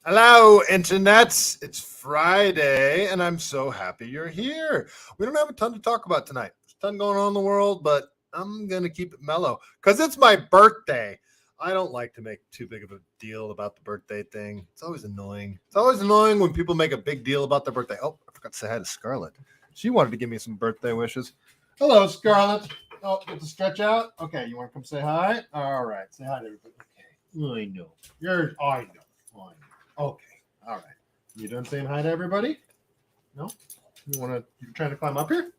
Hello, internets. It's Friday, and I'm so happy you're here. We don't have a ton to talk about tonight. There's a ton going on in the world, but I'm going to keep it mellow because it's my birthday. I don't like to make too big of a deal about the birthday thing. It's always annoying. It's always annoying when people make a big deal about their birthday. Oh, I forgot to say hi to Scarlett. She wanted to give me some birthday wishes. Hello, Scarlett. Oh, get to stretch out? Okay, you want to come say hi? All right, say hi to everybody. Okay, I know. I know. Okay, all right. You done saying hi to everybody? No? You're trying to climb up here?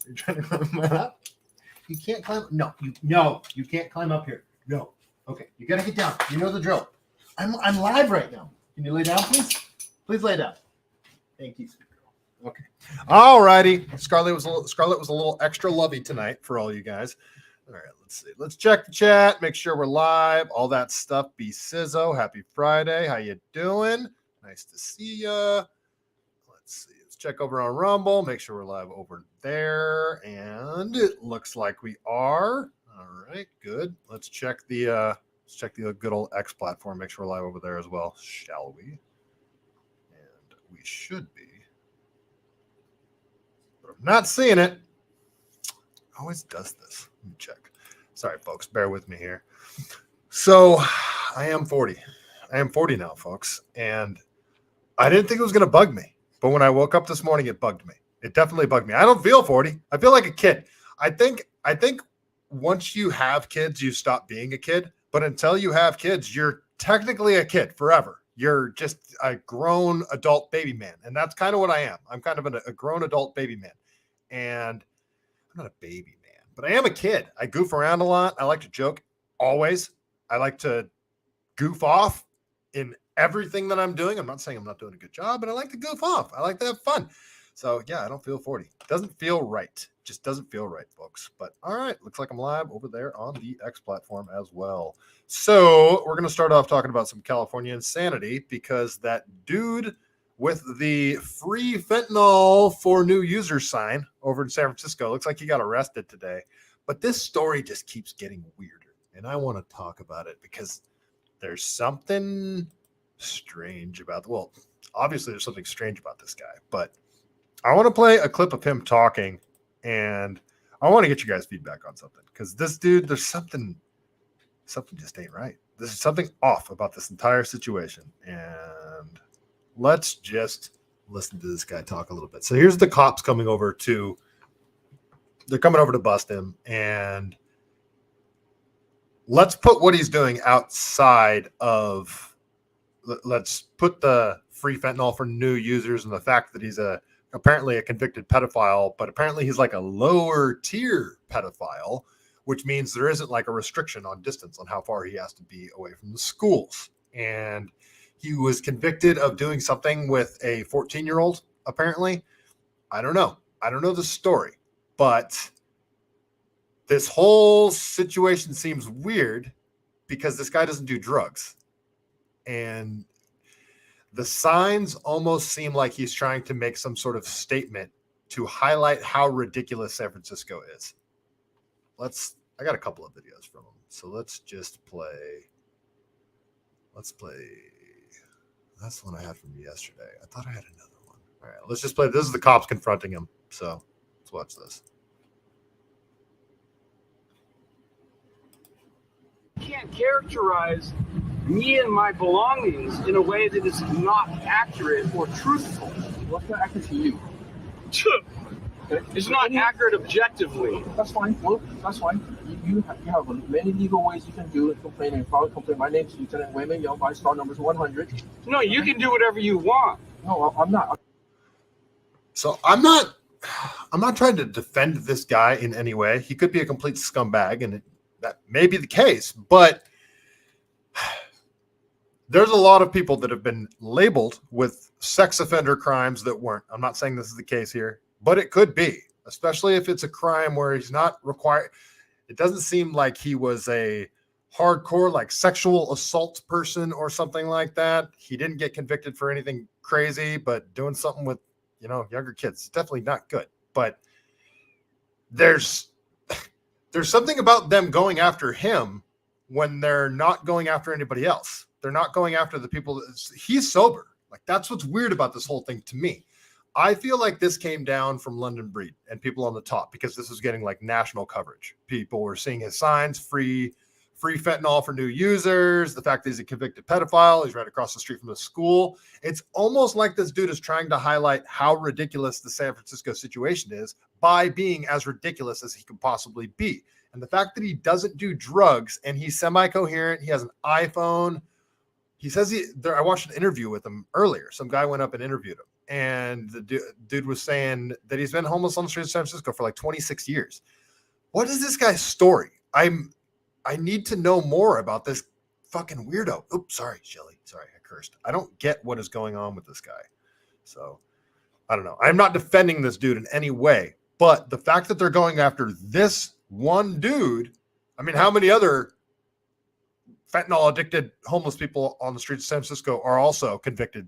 You're trying to climb up? You can't climb. No, you can't climb up here. No. Okay, you gotta get down. You know the drill. I'm live right now. Can you lay down, please? Please lay down. Thank you. Okay. All righty. Scarlett was a little extra lovey tonight for all you guys. All right, let's see. Let's check the chat, make sure we're live, all that stuff. Be Sizzo. Happy Friday. How you doing? Nice to see ya. Let's see. Let's check over on Rumble, make sure we're live over there. And it looks like we are. All right, good. Let's check the good old X platform, make sure we're live over there as well, shall we? And we should be. But I'm not seeing it. Always does this. Let me check. Sorry, folks. Bear with me here. So I am 40. I am 40 now, folks. And I didn't think it was going to bug me. But when I woke up this morning, it bugged me. It definitely bugged me. I don't feel 40. I feel like a kid. I think once you have kids, you stop being a kid. But until you have kids, you're technically a kid forever. You're just a grown adult baby man. And that's kind of what I am. I'm kind of a grown adult baby man. And I'm not a baby man, but I am a kid. I goof around a lot. I like to joke always. I like to goof off in everything that I'm doing. I'm not saying I'm not doing a good job, but I like to goof off. I like to have fun. So yeah, I don't feel 40. It doesn't feel right. Just doesn't feel right, folks. But all right, looks like I'm live over there on the X platform as well. So we're going to start off talking about some California insanity because that dude with the free fentanyl for new users sign over in San Francisco. Looks like he got arrested today. But this story just keeps getting weirder. And I want to talk about it because there's something strange about well, obviously there's something strange about this guy. But I want to play a clip of him talking. And I want to get you guys feedback on something. Because this dude, there's something just ain't right. There's something off about this entire situation. And let's just listen to this guy talk a little bit. So here's the cops coming over to bust him. And let's put what he's doing outside of, let's put the free fentanyl for new users and the fact that he's apparently a convicted pedophile, but apparently he's like a lower tier pedophile, which means there isn't like a restriction on distance on how far he has to be away from the schools. And he was convicted of doing something with a 14-year-old, apparently. I don't know. I don't know the story. But this whole situation seems weird because this guy doesn't do drugs. And the signs almost seem like he's trying to make some sort of statement to highlight how ridiculous San Francisco is. I got a couple of videos from him. So let's play. That's the one I had from yesterday. I thought I had another one. All right, let's just play. This is the cops confronting him. So let's watch this. You can't characterize me and my belongings in a way that is not accurate or truthful. What's not accurate to you? It's not accurate objectively. That's fine. Well, that's fine. You have many legal ways you can do it. Complain and file a complaint. My name's Lieutenant Wayman Young. My star number is 100. No, you can do whatever you want. No, I'm not. So I'm not trying to defend this guy in any way. He could be a complete scumbag, and that may be the case. But there's a lot of people that have been labeled with sex offender crimes that weren't. I'm not saying this is the case here, but it could be, especially if it's a crime where he's not required. It doesn't seem like he was a hardcore, like sexual assault person or something like that. He didn't get convicted for anything crazy, but doing something with, younger kids, it's definitely not good. But there's something about them going after him when they're not going after anybody else. They're not going after the people. He's sober. Like, that's what's weird about this whole thing to me. I feel like this came down from London Breed and people on the top, because this was getting like national coverage. People were seeing his signs, free fentanyl for new users, the fact that he's a convicted pedophile, he's right across the street from the school. It's almost like this dude is trying to highlight how ridiculous the San Francisco situation is by being as ridiculous as he could possibly be. And the fact that he doesn't do drugs and he's semi-coherent, he has an iPhone. He says I watched an interview with him earlier. Some guy went up and interviewed him. And the dude was saying that he's been homeless on the streets of San Francisco for like 26 years. What is this guy's story? I need to know more about this fucking weirdo. Oops, sorry, Shelly. Sorry, I cursed. I don't get what is going on with this guy. So, I don't know. I'm not defending this dude in any way. But the fact that they're going after this one dude, I mean, how many other fentanyl-addicted homeless people on the streets of San Francisco are also convicted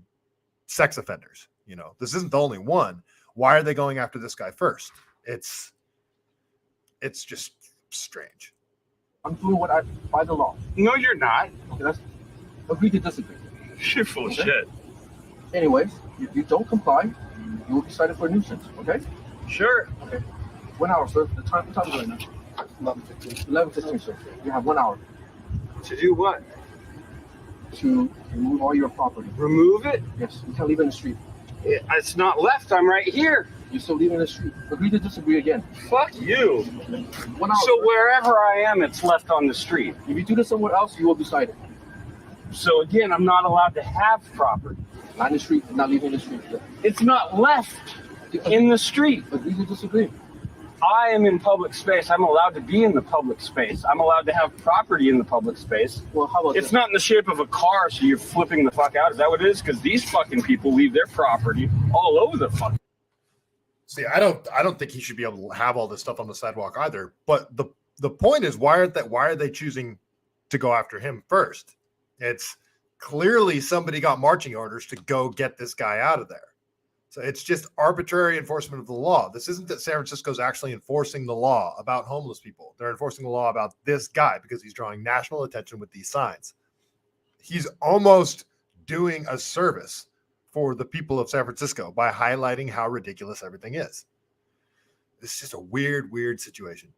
sex offenders? You know, this isn't the only one. Why are they going after this guy first? It's just strange. I'm doing what I by the law. No, you're not. Okay, let's agree to disagree. You're full of shit. Anyways, if you don't comply, you will be cited for a nuisance. Okay? Sure. Okay. 1 hour, sir. The time is right now. 11:15. 11:15, sir. You have 1 hour To do what? to remove all your property. Remove it? Yes, you can't leave it in the street. It's not left. I'm right here. You're still leaving in the street. Agree to disagree again. Fuck you. 1 hour. So sir. wherever I am, it's left on the street. If you do this somewhere else, you will be cited. So again, I'm not allowed to have property. Not in the street. Not leaving the street. It's not left in the street. Agree to disagree. I am in public space. I'm allowed to be in the public space. I'm allowed to have property in the public space. Well, how about It's this? not in the shape of a car, so you're flipping the fuck out. Is that what it is? Because these fucking people leave their property all over the fuck. See, I don't think he should be able to have all this stuff on the sidewalk either. But the point is, why are they choosing to go after him first? It's clearly somebody got marching orders to go get this guy out of there. So it's just arbitrary enforcement of the law. This isn't that San Francisco's actually enforcing the law about homeless people. They're enforcing the law about this guy because he's drawing national attention with these signs. He's almost doing a service for the people of San Francisco by highlighting how ridiculous everything is. It's just a weird situation.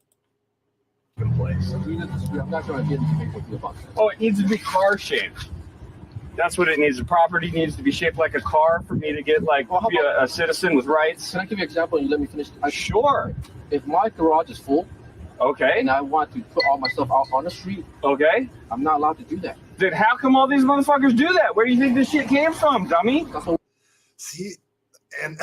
Place. Agree to disagree. I'm not going to get into anything with you about that. Oh, it needs to be car shaped. That's what it needs. The property needs to be shaped like a car for me to get be a citizen with rights. Can I give you an example and you let me finish? Sure. If my garage is full Okay. and I want to put all my stuff out on the street, Okay. I'm not allowed to do that. Then how come all these motherfuckers do that? Where do you think this shit came from, dummy? That's what See, and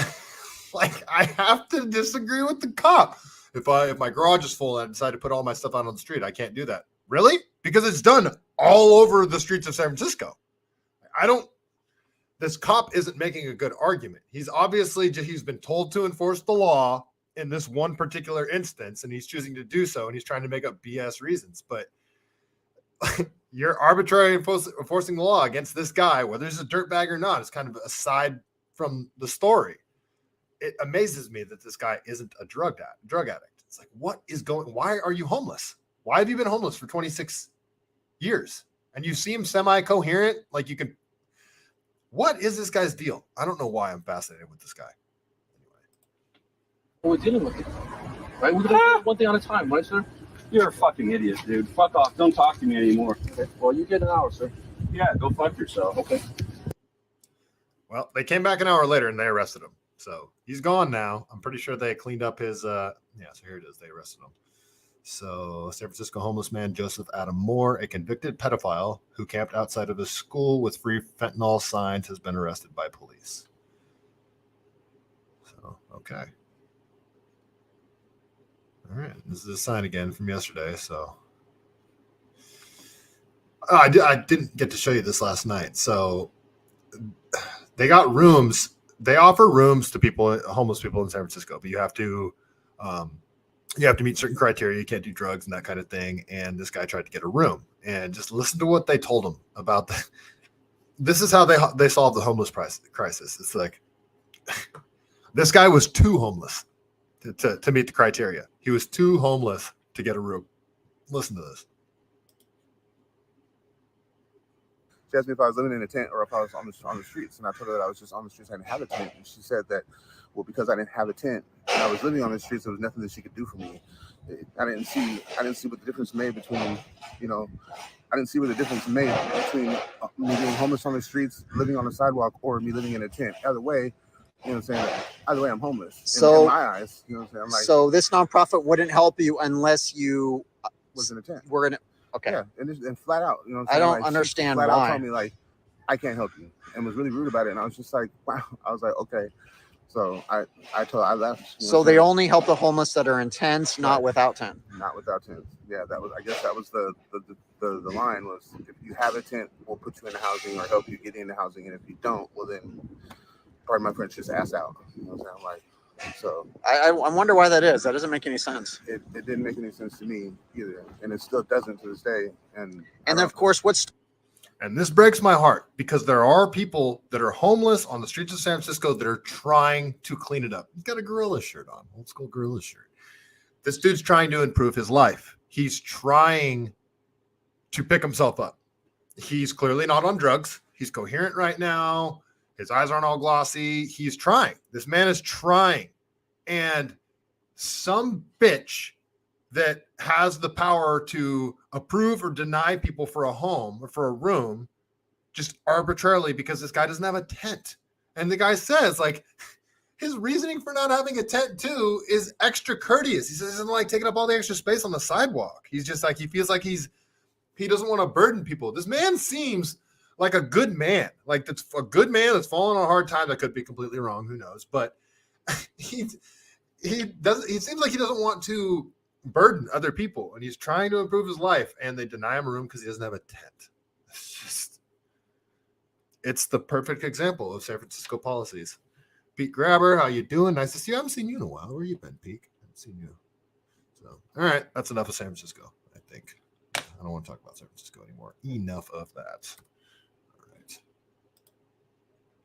like, I have to disagree with the cop. If my garage is full and I decide to put all my stuff out on the street, I can't do that. Really? Because it's done all over the streets of San Francisco. This cop isn't making a good argument. He's been told to enforce the law in this one particular instance, and he's choosing to do so, and he's trying to make up BS reasons. But you're arbitrarily enforcing the law against this guy, whether he's a dirtbag or not. It's kind of aside from the story. It amazes me that this guy isn't a drug addict. It's like, why are you homeless? Why have you been homeless for 26 years? And you seem semi-coherent, like you can. What is this guy's deal? I don't know why I'm fascinated with this guy. we're dealing with it. Right? We're going to do one thing at a time, right, sir? You're a fucking idiot, dude. Fuck off. Don't talk to me anymore. Okay. Well, you get an hour, sir. Yeah, go fuck yourself. Okay. Well, they came back an hour later and they arrested him. So he's gone now. I'm pretty sure they cleaned up his. So here it is. They arrested him. So San Francisco homeless man Joseph Adam Moore, a convicted pedophile who camped outside of his school with free fentanyl signs, has been arrested by police. So, okay. All right. This is a sign again from yesterday. So I didn't get to show you this last night. So they got rooms. They offer rooms to homeless people in San Francisco, but you have to meet certain criteria. You can't do drugs and that kind of thing. And this guy tried to get a room, and just listen to what they told him about that. This is how they solved the homeless crisis. It's like this guy was too homeless to meet the criteria. He was too homeless to get a room. Listen to this. She asked me if I was living in a tent or if I was on the streets, and I told her that I was just on the streets. I didn't have a tent, and she said that, well, because I didn't have a tent and I was living on the streets, there was nothing that she could do for me. I didn't see what the difference made between, you know, I didn't see what the difference made between me being homeless on the streets, living on the sidewalk, or me living in a tent. Either way, you know what I'm saying? Either way, I'm homeless. So in my eyes, you know what I'm saying? I'm like, so this nonprofit wouldn't help you unless you was in a tent. were in it. Okay. Yeah, and flat out, you know what I'm I saying? don't Like, she understand flat out why. told me, like, I can't help you, and was really rude about it. And I was just like, wow. I was like, okay. So I left. You know So what they I'm saying? only help the homeless that are in tents, not Right. without tent. Not without tents. Yeah, I guess that was the line was, if you have a tent, we'll put you in housing or help you get into housing, and if you don't, well then, pardon my French, just ass out. You know what I'm saying? Like, so I wonder why that is. That doesn't make any sense. it didn't make any sense to me either, and it still doesn't to this day. And And then, of course, And this breaks my heart because there are people that are homeless on the streets of San Francisco that are trying to clean it up. He's got a gorilla shirt on, old school gorilla shirt. This dude's trying to improve his life. He's trying to pick himself up. He's clearly not on drugs. He's coherent right now. His eyes aren't all glossy. He's trying. This man is trying. And some bitch that has the power to approve or deny people for a home or for a room just arbitrarily because this guy doesn't have a tent. And the guy says, like, his reasoning for not having a tent too is extra courteous. He says he doesn't like taking up all the extra space on the sidewalk. He's just like, he feels like he doesn't want to burden people. This man seems like a good man. Like, that's a good man that's fallen on a hard time. That could be completely wrong. Who knows? But he seems like he doesn't want to burden other people, and he's trying to improve his life, and they deny him a room because he doesn't have a tent. It's the perfect example of San Francisco policies. Pete Grabber, how you doing? Nice to see you. I haven't seen you in a while. Where you been, Pete? I haven't seen you. So, all right, that's enough of San Francisco, I think. I don't want to talk about San Francisco anymore. Enough of that.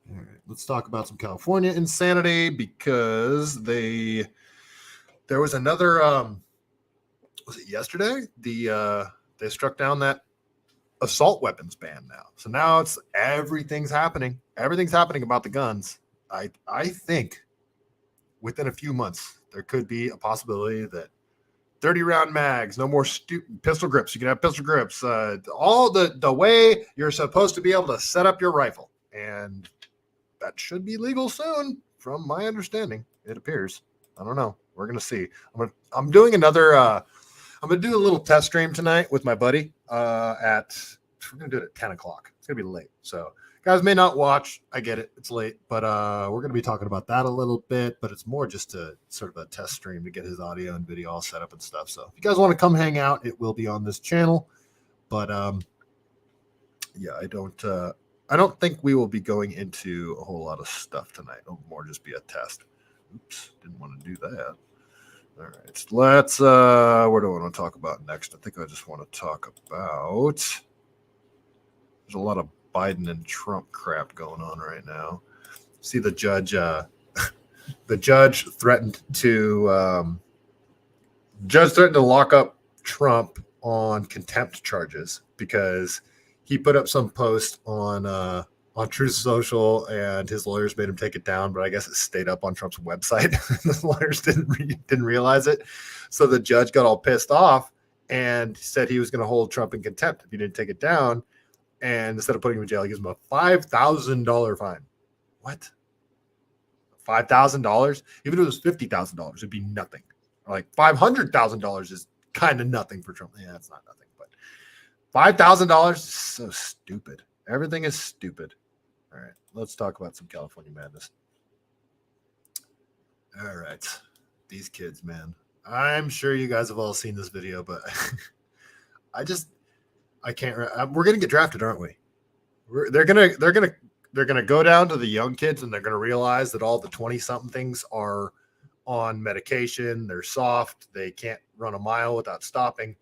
All right, let's talk about some California insanity because there was another was it yesterday? They struck down that assault weapons ban now. So now it's everything's happening. Everything's happening about the guns. I think within a few months there could be a possibility that 30-round mags, no more pistol grips. You can have pistol grips. All the way you're supposed to be able to set up your rifle, and that should be legal soon, from my understanding. It appears. I don't know. We're gonna see. I'm doing another. I'm gonna do a little test stream tonight with my buddy. We're gonna do it at 10 o'clock. It's gonna be late, so guys may not watch. I get it. It's late, but we're gonna be talking about that a little bit. But it's more just a sort of a test stream to get his audio and video all set up and stuff. So if you guys want to come hang out, it will be on this channel. But yeah, I don't think we will be going into a whole lot of stuff tonight. It'll more just be a test. Oops, didn't want to do that. All right, let's what do I want to talk about next? I think I just want to talk about, there's a lot of Biden and Trump crap going on right now. See, the judge threatened to lock up Trump on contempt charges because he put up some post on Truth Social, and his lawyers made him take it down, but I guess it stayed up on Trump's website. The lawyers didn't realize it. So the judge got all pissed off and said he was going to hold Trump in contempt if he didn't take it down. And instead of putting him in jail, he gives him a $5,000 fine. What? $5,000? Even if it was $50,000, it'd be nothing. Or like $500,000 is kind of nothing for Trump. Yeah, it's not nothing, but $5,000 is so stupid. Everything is stupid. All right, let's talk about some California madness. All right, these kids, man. I'm sure you guys have all seen this video, but I can't. We're gonna get drafted, aren't we? They're gonna go down to the young kids, and they're gonna realize that all the 20-somethings are on medication. They're soft. They can't run a mile without stopping,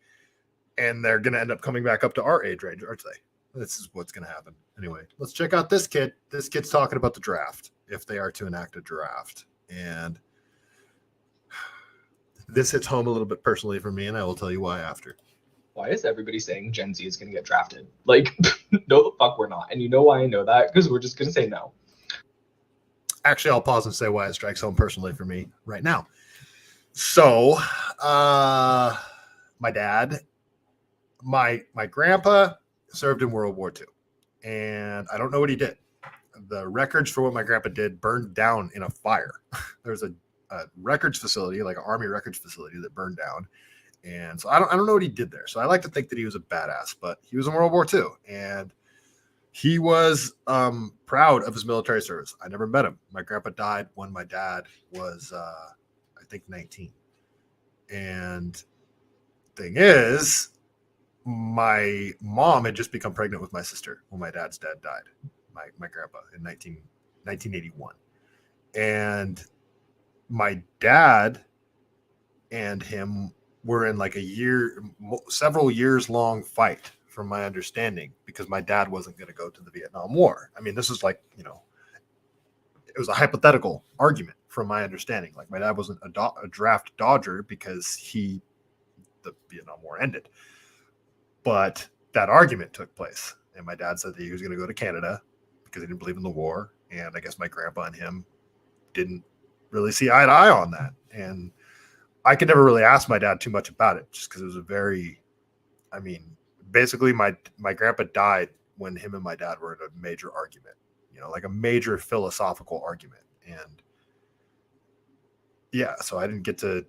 and they're gonna end up coming back up to our age range, aren't they? This is what's going to happen. Anyway, let's check out this kid. This kid's talking about the draft, if they are to enact a draft. And this hits home a little bit personally for me, and I will tell you why after. why is everybody saying Gen Z is going to get drafted? Like, no, the fuck we're not. And you know why I know that? Because we're just going to say no. Actually, I'll pause and say why it strikes home personally for me right now. So, my dad, my grandpa served in World War II, and I don't know what he did. The records for what my grandpa did burned down in a fire. There's a records facility, like an army records facility, that burned down. And so I don't know what he did there. So I like to think that he was a badass, but he was in World War II, and he was proud of his military service. I never met him. My grandpa died when my dad was, I think, 19. And thing is, my mom had just become pregnant with my sister when my dad's dad died, my grandpa, in 1981. And my dad and him were in like several years long fight, from my understanding, because my dad wasn't going to go to the Vietnam War. I mean, this is like, it was a hypothetical argument from my understanding. Like, my dad wasn't a draft dodger because the Vietnam War ended. But that argument took place. And my dad said that he was going to go to Canada because he didn't believe in the war. And I guess my grandpa and him didn't really see eye to eye on that. And I could never really ask my dad too much about it, just because it was basically my grandpa died when him and my dad were in a major argument, like a major philosophical argument. And yeah, so I didn't get to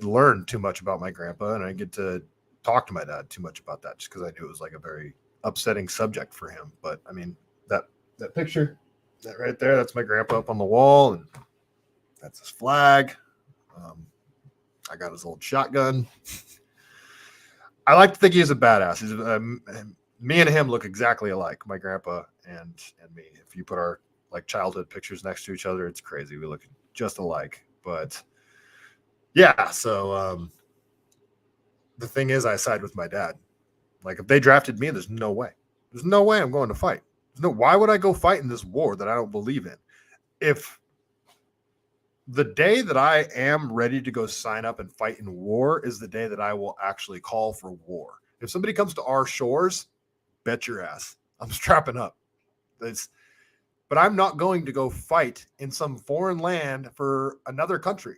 learn too much about my grandpa, and I didn't get to talk to my dad too much about that, just because I knew it was like a very upsetting subject for him. But I mean, that picture, that right there, that's my grandpa up on the wall, and that's his flag. I got his old shotgun. I like to think he's a badass. Me and him look exactly alike, my grandpa and me. If you put our like childhood pictures next to each other, it's crazy. We look just alike. But yeah, so the thing is, I side with my dad. Like, if they drafted me, there's no way. There's no way I'm going to fight. Why would I go fight in this war that I don't believe in? If the day that I am ready to go sign up and fight in war is the day that I will actually call for war. If somebody comes to our shores, bet your ass I'm strapping up. But I'm not going to go fight in some foreign land for another country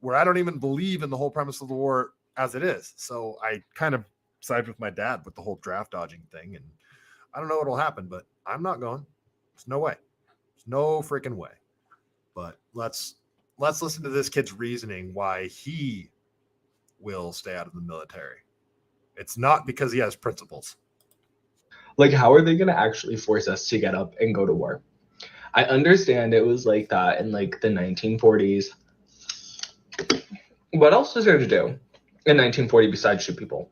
where I don't even believe in the whole premise of the war as it is. So I kind of side with my dad with the whole draft dodging thing. And I don't know what will happen, but I'm not going. There's no way. There's no freaking way. But let's listen to this kid's reasoning why he will stay out of the military. It's not because he has principles. Like, how are they going to actually force us to get up and go to war? I understand it was like that in like the 1940s. What else is there to do in 1940 besides shoot people?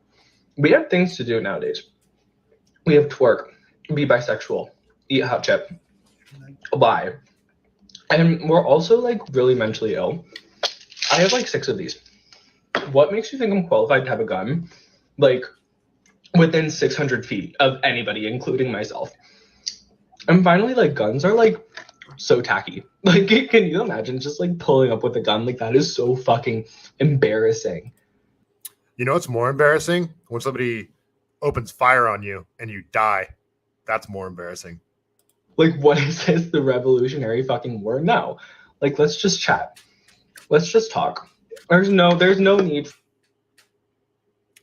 We have things to do nowadays. We have twerk, be bisexual, eat hot chip, lie. And we're also like really mentally ill. I have like 6 of these. What makes you think I'm qualified to have a gun? Like, within 600 feet of anybody, including myself. And finally, like, guns are like so tacky. Like, can you imagine just like pulling up with a gun? Like, that is so fucking embarrassing. You know what's more embarrassing? When somebody opens fire on you and you die. That's more embarrassing. Like, what is this, the Revolutionary fucking War? No. Like, let's just chat. Let's just talk. There's no need.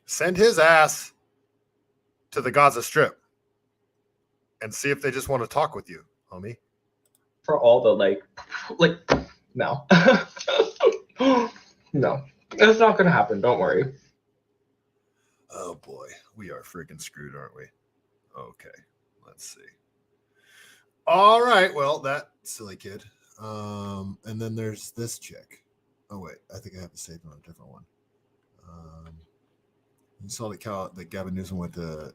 Send his ass to the Gaza Strip and see if they just want to talk with you, homie. For all the like, no. No. It's not going to happen. Don't worry. Oh, boy. We are freaking screwed, aren't we? Okay. Let's see. All right. Well, that silly kid. And then there's this chick. Oh, wait. I think I have to save on a different one. You saw that Gavin Newsom went to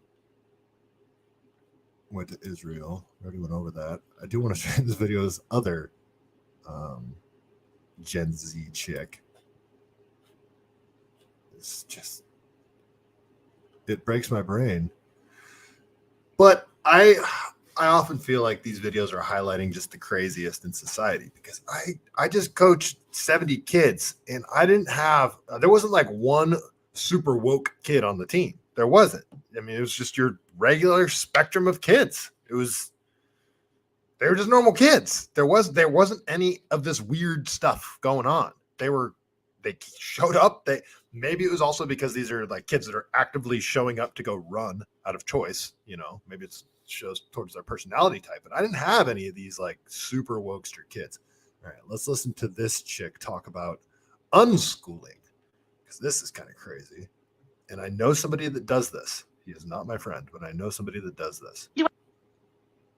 Israel. I already went over that. I do want to show you this video's other Gen Z chick. It's just, it breaks my brain. But I often feel like these videos are highlighting just the craziest in society, because I just coached 70 kids, and there wasn't like one super woke kid on the team. There wasn't. I mean, it was just your regular spectrum of kids. They were just normal kids. There wasn't any of this weird stuff going on. They showed up. Maybe it was also because these are like kids that are actively showing up to go run out of choice. Maybe it shows towards their personality type. But I didn't have any of these like super wokester kids. All right, let's listen to this chick talk about unschooling, because this is kind of crazy. And I know somebody that does this. He is not my friend, but I know somebody that does this.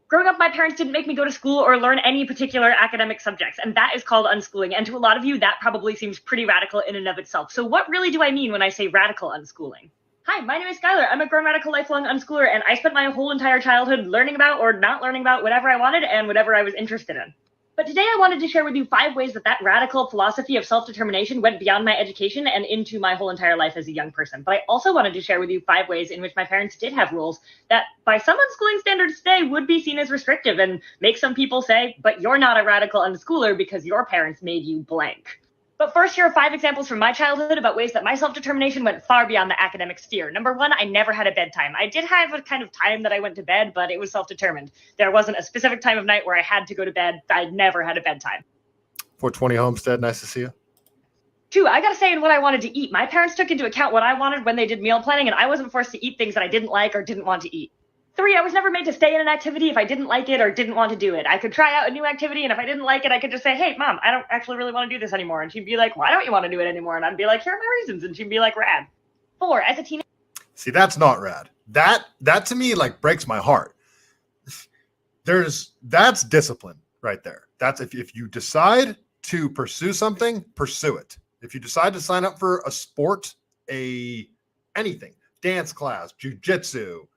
Growing up, my parents didn't make me go to school or learn any particular academic subjects, and that is called unschooling. And to a lot of you, that probably seems pretty radical in and of itself. So what really do I mean when I say radical unschooling? Hi, my name is Skylar. I'm a grown radical lifelong unschooler, and I spent my whole entire childhood learning about or not learning about whatever I wanted and whatever I was interested in. But today I wanted to share with you 5 ways that radical philosophy of self-determination went beyond my education and into my whole entire life as a young person. But I also wanted to share with you 5 ways in which my parents did have rules that by some unschooling standards today would be seen as restrictive and make some people say, but you're not a radical unschooler because your parents made you blank. But first, here are 5 examples from my childhood about ways that my self-determination went far beyond the academic sphere. Number 1, I never had a bedtime. I did have a kind of time that I went to bed, but it was self-determined. There wasn't a specific time of night where I had to go to bed. I never had a bedtime. 420 Homestead, nice to see you. 2, I gotta say in what I wanted to eat. My parents took into account what I wanted when they did meal planning, and I wasn't forced to eat things that I didn't like or didn't want to eat. 3, I was never made to stay in an activity if I didn't like it or didn't want to do it. I could try out a new activity, and if I didn't like it, I could just say, hey, Mom, I don't actually really want to do this anymore. And she'd be like, why don't you want to do it anymore? And I'd be like, here are my reasons. And she'd be like, rad. 4, as a teenager. See, that's not rad. That to me like breaks my heart. That's discipline right there. That's if you decide to pursue something, pursue it. If you decide to sign up for a sport, anything, dance class, jujitsu,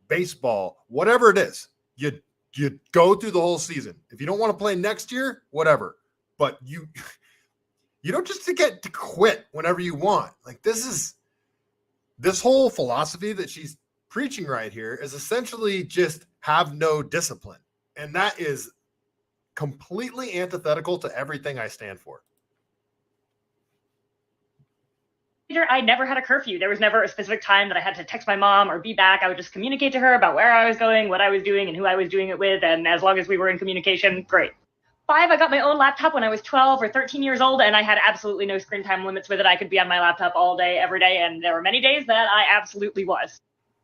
baseball, whatever it is, you go through the whole season. If you don't want to play next year, whatever. But you don't just get to quit whenever you want. Like this whole philosophy that she's preaching right here is essentially just have no discipline. And that is completely antithetical to everything I stand for. I never had a curfew. There was never a specific time that I had to text my mom or be back. I would just communicate to her about where I was going, what I was doing, and who I was doing it with. And as long as we were in communication, great. 5, I got my own laptop when I was 12 or 13 years old, and I had absolutely no screen time limits with it. I could be on my laptop all day, every day, and there were many days that I absolutely was.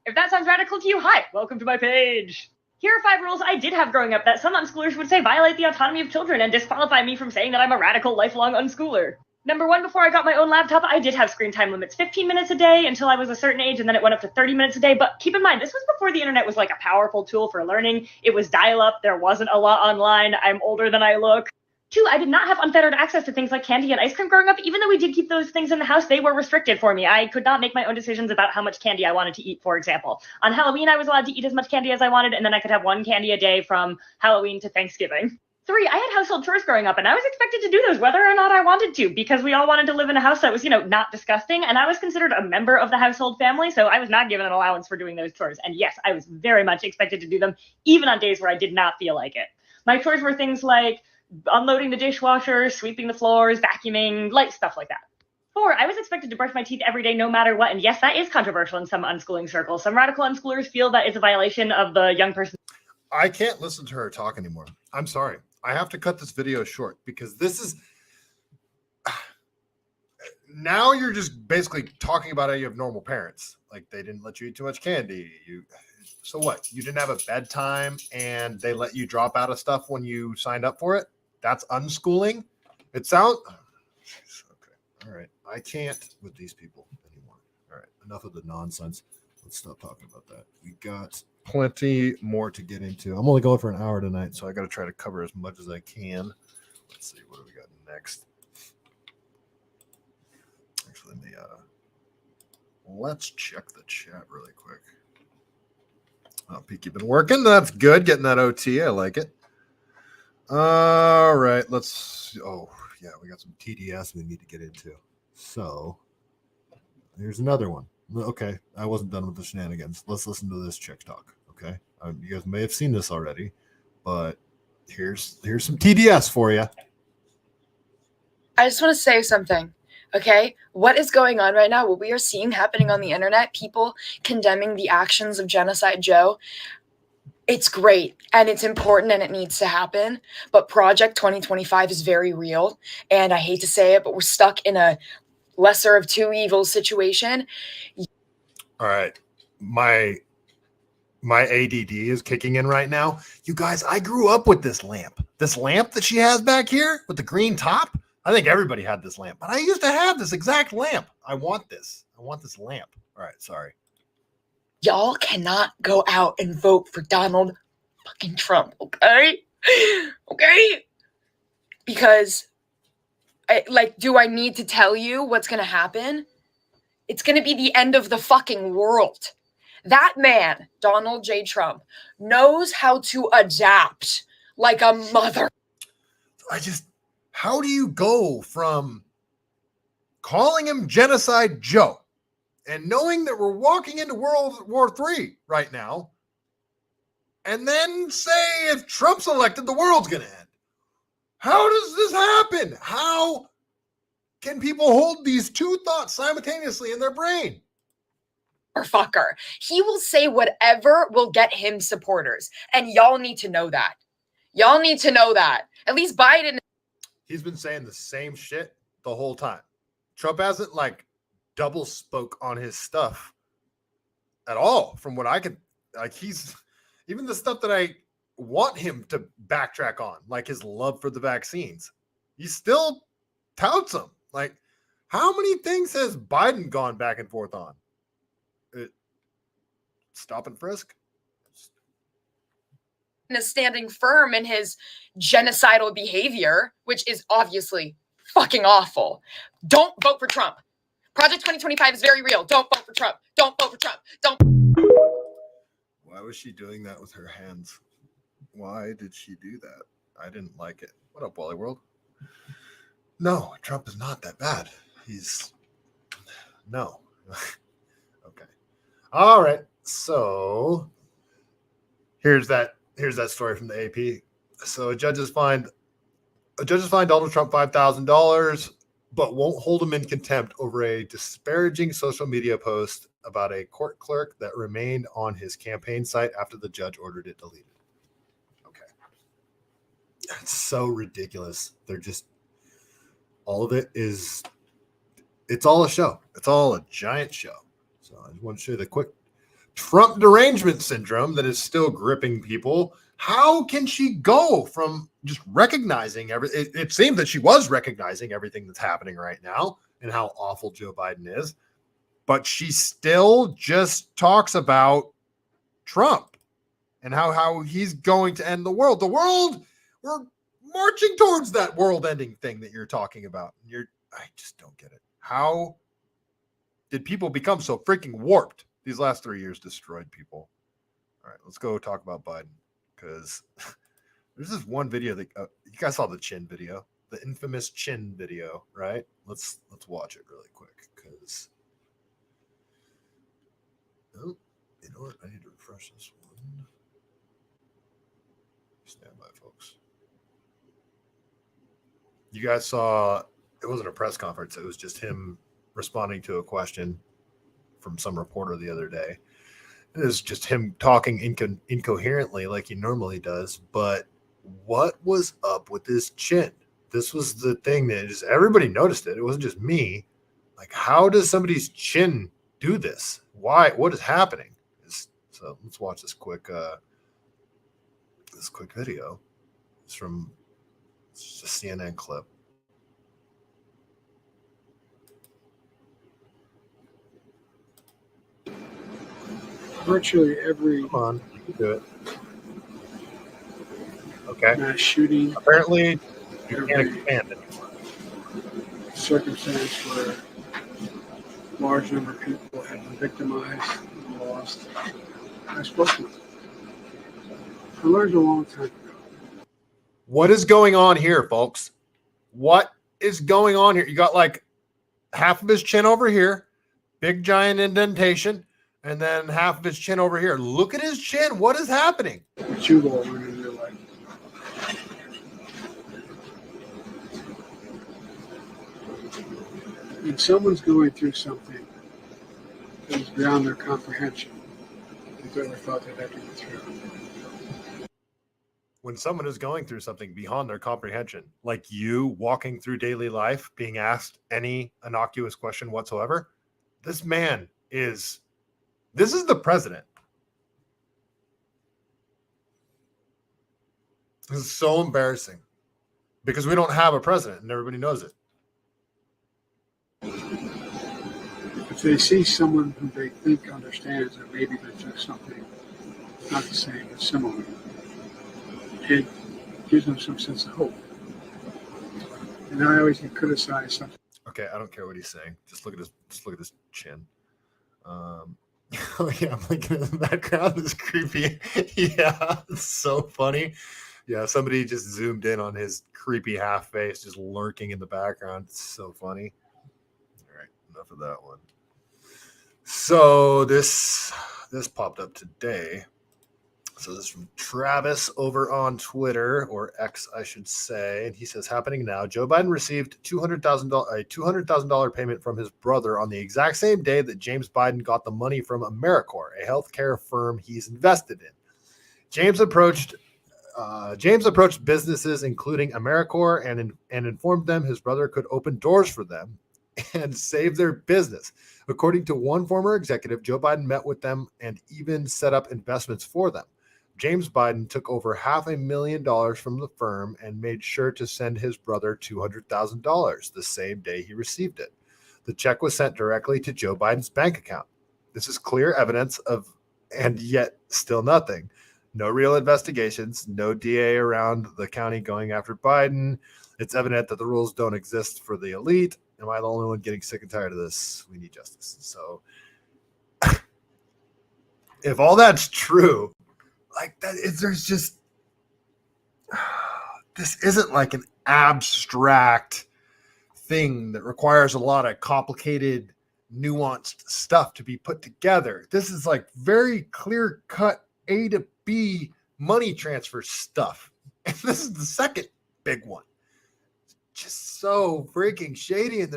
If that sounds radical to you, hi, welcome to my page. Here are 5 rules I did have growing up that some unschoolers would say violate the autonomy of children and disqualify me from saying that I'm a radical lifelong unschooler. Number 1, before I got my own laptop, I did have screen time limits, 15 minutes a day until I was a certain age, and then it went up to 30 minutes a day. But keep in mind, this was before the internet was like a powerful tool for learning. It was dial-up. There wasn't a lot online. I'm older than I look. 2, I did not have unfettered access to things like candy and ice cream growing up. Even though we did keep those things in the house, they were restricted for me. I could not make my own decisions about how much candy I wanted to eat, for example. On Halloween, I was allowed to eat as much candy as I wanted, and then I could have 1 candy a day from Halloween to Thanksgiving. 3, I had household chores growing up, and I was expected to do those whether or not I wanted to, because we all wanted to live in a house that was, not disgusting, and I was considered a member of the household family, so I was not given an allowance for doing those chores. And yes, I was very much expected to do them, even on days where I did not feel like it. My chores were things like unloading the dishwasher, sweeping the floors, vacuuming, light stuff like that. 4, I was expected to brush my teeth every day no matter what, and yes, that is controversial in some unschooling circles. Some radical unschoolers feel that is a violation of the young person. I can't listen to her talk anymore. I'm sorry. I have to cut this video short because this is now you're just basically talking about how you have normal parents. Like they didn't let you eat too much candy. So what? You didn't have a bedtime and they let you drop out of stuff when you signed up for it? That's unschooling? It sounds okay. All right. I can't with these people anymore. All right. Enough of the nonsense. Let's stop talking about that. We got plenty more to get into. I'm only going for an hour tonight, so I got to try to cover as much as I can. Let's see, what do we got next? Actually, let's check the chat really quick. Oh, Peaky been working. That's good. Getting that OT. I like it. All right, oh, yeah, we got some TDS we need to get into. So, here's another one. Okay, I wasn't done with the shenanigans. Let's listen to this chick talk. Okay, you guys may have seen this already, but here's some TDS for you. I just want to say something. Okay, what is going on right now? What we are seeing happening on the internet, people condemning the actions of Genocide Joe, it's great and it's important and it needs to happen. But Project 2025 is very real. And I hate to say it, but we're stuck in a lesser of two evils situation. All right. My ADD is kicking in right now. You guys, I grew up with this lamp. This lamp that she has back here with the green top. I think everybody had this lamp, but I used to have this exact lamp. I want this. I want this lamp. All right, sorry. Y'all cannot go out and vote for Donald fucking Trump, okay? Okay? Because, do I need to tell you what's going to happen? It's going to be the end of the fucking world. That man, Donald J. Trump, knows how to adapt like a mother. How do you go from calling him Genocide Joe and knowing that we're walking into World War III right now, and then say if Trump's elected, the world's going to end? How does this happen? How can people hold these two thoughts simultaneously in their brain? Or fucker. He will say whatever will get him supporters. And y'all need to know that. Y'all need to know that. At least Biden. He's been saying the same shit the whole time. Trump hasn't double spoke on his stuff at all from what I could, he's even the stuff that I want him to backtrack on, like his love for the vaccines. He still touts them. How many things has Biden gone back and forth on? Stop and frisk? Is standing firm in his genocidal behavior, which is obviously fucking awful. Don't vote for Trump. Project 2025 is very real. Don't vote for Trump. Don't vote for Trump. Don't. Why was she doing that with her hands? Why did she do that? I didn't like it. What up, Wally World? No, Trump is not that bad. No. Okay. All right. So here's that story from the AP. So judges fined Donald Trump $5,000, but won't hold him in contempt over a disparaging social media post about a court clerk that remained on his campaign site after the judge ordered it deleted. Okay. It's so ridiculous. They're just, all of it is, it's all a show. It's all a giant show. So I just want to show you the quick Trump derangement syndrome that is still gripping people. How can she go from just recognizing everything? It seemed that she was recognizing everything that's happening right now and how awful Joe Biden is, but she still just talks about Trump and how he's going to end the world. The world, we're marching towards that world-ending thing that you're talking about. I just don't get it. How did people become so freaking warped? These last 3 years destroyed people. All right, let's go talk about Biden, because there's this one video that you guys saw, the chin video, the infamous chin video, right? Let's watch it really quick, because you know what? I need to refresh this one. Stand by, folks. You guys saw, it wasn't a press conference. It was just him responding to a question from some reporter the other day. It was just him talking incoherently like he normally does. But what was up with his chin? This was the thing that just everybody noticed it. It wasn't just me. How does somebody's chin do this? Why? What is happening? So let's watch this quick video. It's a CNN clip. Virtually every Come on, you can do it. Okay. mass shooting, Apparently, you every can't expand anymore. circumstance where a large number of people have been victimized and lost, I've spoken with them. I learned a long time ago. What is going on here, folks? What is going on here? You got half of his chin over here, big giant indentation, and then half of his chin over here. Look at his chin. What is happening? What you've all learned in your life. when someone's going through something that is beyond their comprehension, they've ever thought they'd have to go through. When someone is going through something beyond their comprehension, like you walking through daily life, being asked any innocuous question whatsoever, this is the president. This is so embarrassing because we don't have a president and everybody knows it. If they see someone who they think understands that maybe there's just something not the same but similar, it gives them some sense of hope. And I always get criticized something. Okay, I don't care what he's saying. Just look at his chin. Oh yeah, I'm looking at the background. It's creepy. Yeah, it's so funny. Yeah, somebody just zoomed in on his creepy half face, just lurking in the background. It's so funny. All right, enough of that one. So this popped up today. So this is from Travis over on Twitter, or X, I should say. And he says, happening now, Joe Biden received a $200,000 payment from his brother on the exact same day that James Biden got the money from AmeriCorps, a healthcare firm he's invested in. James approached businesses, including AmeriCorps, and informed them his brother could open doors for them and save their business. According to one former executive, Joe Biden met with them and even set up investments for them. James Biden took over $500,000 from the firm and made sure to send his brother $200,000 the same day he received it. The check was sent directly to Joe Biden's bank account. This is clear evidence of, and yet still nothing. No real investigations, no DA around the county going after Biden. It's evident that the rules don't exist for the elite. Am I the only one getting sick and tired of this? We need justice. So if all that's true, like that is, there's just, this isn't like an abstract thing that requires a lot of complicated, nuanced stuff to be put together. This is like very clear cut A to B money transfer stuff. And this is the second big one. Just so freaking shady. And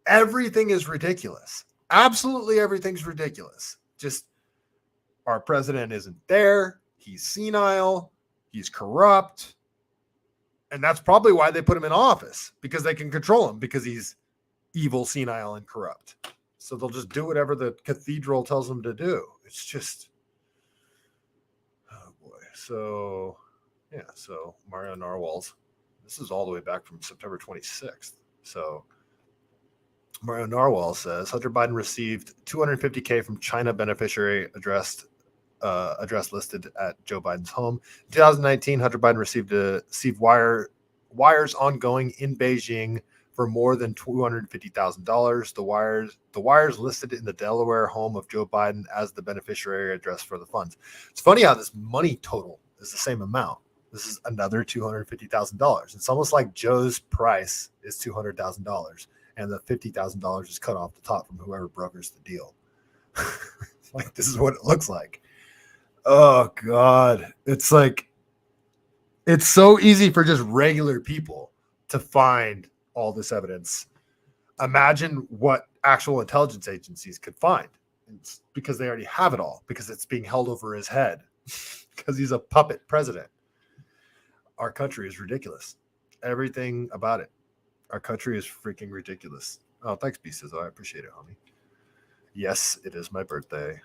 everything is ridiculous. Absolutely everything's ridiculous. Just our president isn't there. He's senile. He's corrupt. And that's probably why they put him in office, because they can control him, because he's evil, senile, and corrupt. So they'll just do whatever the cathedral tells them to do. It's just, oh boy. So, yeah. So Mario Narwhal's, this is all the way back from September 26th. So Mario Narwhal says Hunter Biden received $250K from China beneficiary address listed at Joe Biden's home. In 2019, Hunter Biden received wires ongoing in Beijing for more than $250,000. The wires listed in the Delaware home of Joe Biden as the beneficiary address for the funds. It's funny how this money total is the same amount. This is another $250,000. It's almost like Joe's price is $200,000, and the $50,000 is cut off the top from whoever brokers the deal. Like, this is what it looks like. Oh God. It's like, it's so easy for just regular people to find all this evidence. Imagine what actual intelligence agencies could find. It's because they already have it all, because it's being held over his head, because he's a puppet president. Our country is ridiculous. Everything about it. Our country is freaking ridiculous. Oh, thanks, B Sizzle. I appreciate it, homie. Yes, it is my birthday.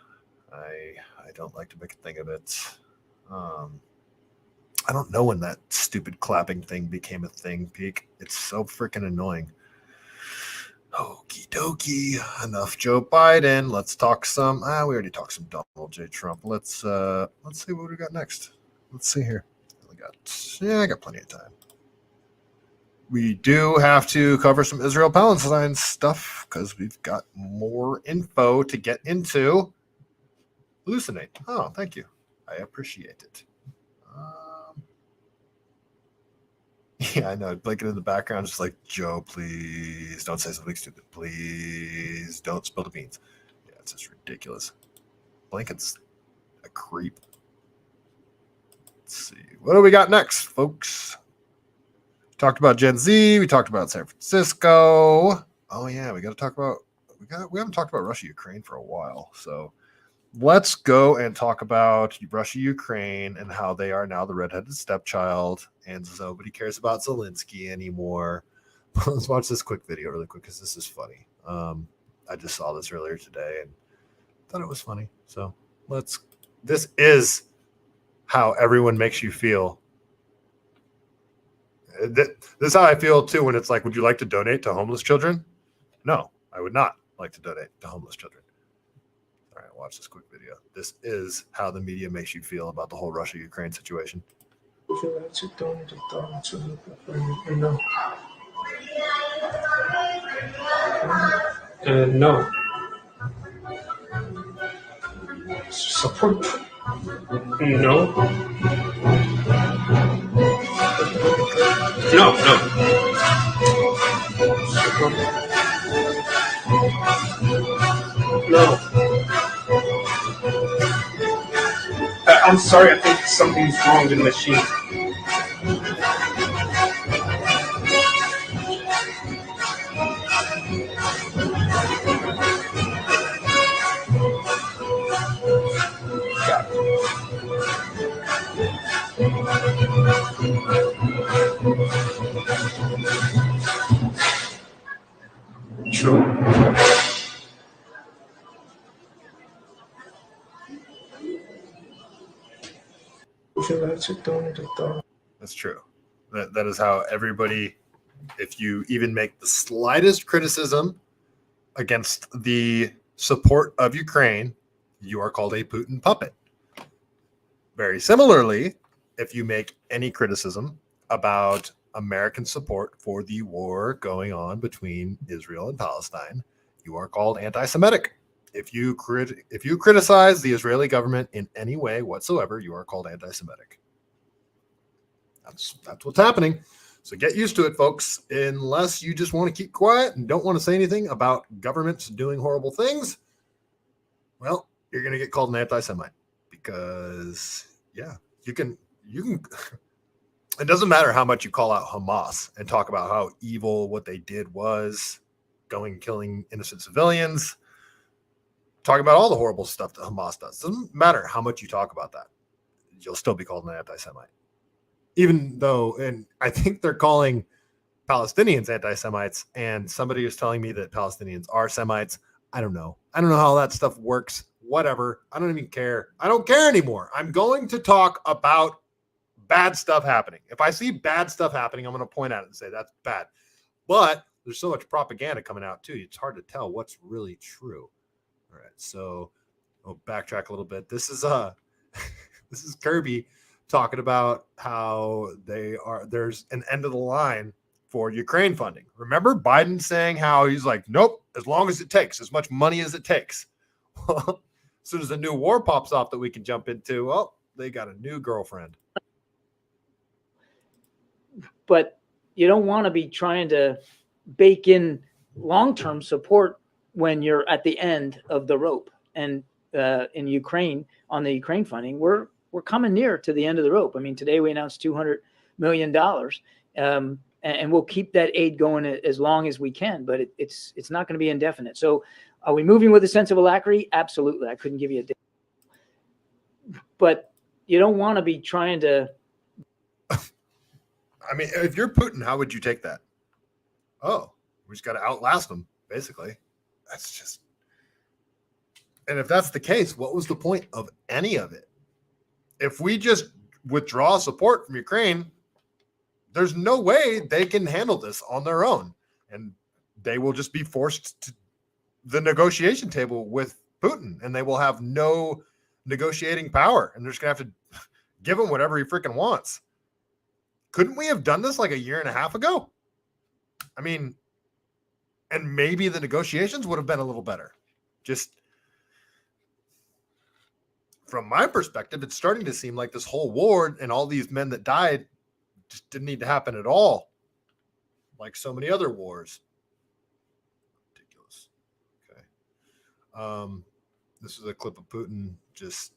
I don't like to make a thing of it. I don't know when that stupid clapping thing became a thing, Peak. It's so freaking annoying. Okie dokie. Enough Joe Biden. Let's talk some. We already talked some Donald J. Trump. Let's see what we got next. Let's see here. I got plenty of time. We do have to cover some Israel Palestine stuff because we've got more info to get into. Hallucinate. Oh, thank you. I appreciate it. Yeah, I know. Blinking in the background, just like, Joe, please don't say something stupid. Please don't spill the beans. Yeah, it's just ridiculous. Blinken's a creep. Let's see. What do we got next, folks? Talked about Gen Z. We talked about San Francisco. Oh yeah, we got to talk about we haven't talked about Russia Ukraine for a while. So let's go and talk about Russia Ukraine and how they are now the redheaded stepchild, and nobody cares about Zelensky anymore. Let's watch this quick video really quick because this is funny. I just saw this earlier today and thought it was funny. So this is how everyone makes you feel. This is how I feel too when it's like, would you like to donate to homeless children? No, I would not like to donate to homeless children. All right, watch this quick video. This is how the media makes you feel about the whole Russia-Ukraine situation. Would you like to donate $1,000 to no. Support? No. No. No. I'm sorry, I think something's wrong with the machine. True. Would you like to donate $1,000? That's true. That is how everybody, if you even make the slightest criticism against the support of Ukraine, you are called a Putin puppet. Very similarly, if you make any criticism about American support for the war going on between Israel and Palestine, you are called anti-Semitic. If you criticize the Israeli government in any way whatsoever, you are called anti-Semitic. That's what's happening. So get used to it, folks. Unless you just want to keep quiet and don't want to say anything about governments doing horrible things, well, you're going to get called an anti-Semite because, yeah, you can. It doesn't matter how much you call out Hamas and talk about how evil what they did was, killing innocent civilians. Talk about all the horrible stuff that Hamas does. Doesn't matter how much you talk about that. You'll still be called an anti-Semite. Even though, and I think they're calling Palestinians anti-Semites, and somebody is telling me that Palestinians are Semites. I don't know. I don't know how that stuff works. Whatever. I don't even care. I don't care anymore. I'm going to talk about bad stuff happening. If I see bad stuff happening, I'm going to point at it and say that's bad. But there's so much propaganda coming out too. It's hard to tell what's really true. All right, so I'll backtrack a little bit. This is this is Kirby talking about how there's an end of the line for Ukraine funding. Remember Biden saying how he's like, nope, as long as it takes, as much money as it takes. Well, as soon as a new war pops off that we can jump into, well, they got a new girlfriend. But you don't want to be trying to bake in long-term support when you're at the end of the rope. And in Ukraine, on the Ukraine funding, we're coming near to the end of the rope. I mean, today we announced $200 million, and we'll keep that aid going as long as we can, but it's not going to be indefinite. So are we moving with a sense of alacrity? Absolutely. I couldn't give you a date. But you don't want to be trying to. I mean, if you're Putin, how would you take that? Oh, we just got to outlast them, basically. That's just. And if that's the case, what was the point of any of it? If we just withdraw support from Ukraine, there's no way they can handle this on their own. And they will just be forced to the negotiation table with Putin, and they will have no negotiating power. And they're just going to have to give him whatever he freaking wants. Couldn't we have done this like a year and a half ago? I mean, and maybe the negotiations would have been a little better. Just from my perspective, it's starting to seem like this whole war and all these men that died just didn't need to happen at all. Like so many other wars. Ridiculous. Okay. This is a clip of Putin. This